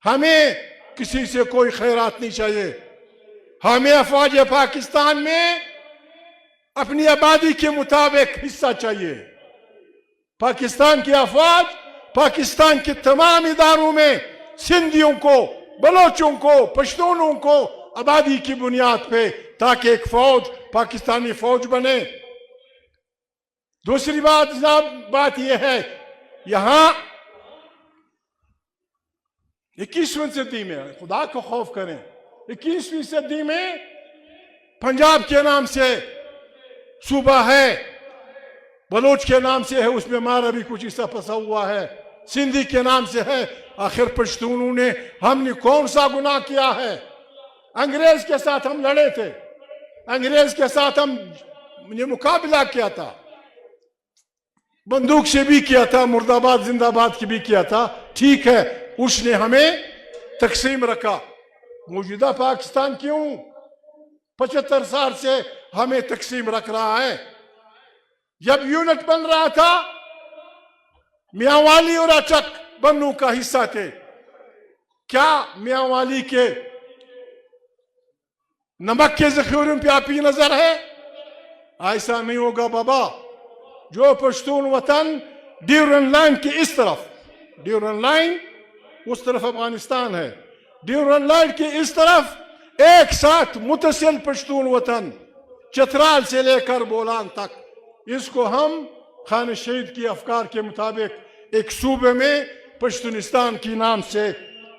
ہمیں کسی سے کوئی خیرات نہیں چاہیے. ہمیں افواج پاکستان میں اپنی آبادی کے مطابق حصہ چاہیے. پاکستان کی افواج پاکستان کے تمام اداروں میں سندھیوں کو، بلوچوں کو، پشتونوں کو آبادی کی بنیاد پہ، تاکہ ایک فوج پاکستانی فوج بنے. دوسری بات جناب، بات یہ ہے، یہاں 21ویں صدی میں، خدا کو خوف کریں، 21ویں صدی میں پنجاب کے نام سے صوبہ ہے، بلوچ کے نام سے ہے، اس میں ہمارا بھی کچھ حصہ پھنسا ہوا ہے، سندھی کے نام سے ہے. آخر پشتونوں نے، ہم نے کون سا گناہ کیا ہے؟ انگریز کے ساتھ ہم لڑے تھے، انگریز کے ساتھ ہم نے مقابلہ کیا تھا، بندوق سے بھی کیا تھا، مرد آباد زندہ آباد کی بھی کیا تھا. ٹھیک ہے، اس نے ہمیں تقسیم رکھا. موجودہ پاکستان کیوں 75 سال سے ہمیں تقسیم رکھ رہا ہے؟ جب یونٹ بن رہا تھا، میاں والی اور اچک بنوں کا حصہ تھے. کیا میاں والی کے نمک کے ذخیروں پہ آپ کی نظر ہے؟ ایسا نہیں ہوگا بابا. جو پشتون وطن ڈیورن لائن کی اس طرف، ڈیورن لائن اس طرف افغانستان ہے، ڈیورن لائن کی اس طرف ایک ساتھ متصل پشتون وطن، چترال سے لے کر بولان تک، اس کو ہم خان شہید کی افکار کے مطابق ایک صوبے میں پشتونستان کی نام سے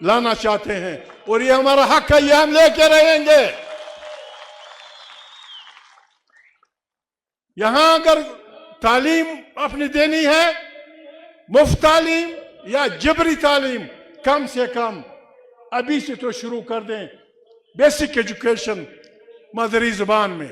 لانا چاہتے ہیں، اور یہ ہمارا حق ہے، یہ ہم لے کے رہیں گے. یہاں اگر تعلیم اپنی دینی ہے، مفت تعلیم یا جبری تعلیم، کم سے کم ابھی سے تو شروع کر دیں. بیسک ایجوکیشن مادری زبان میں.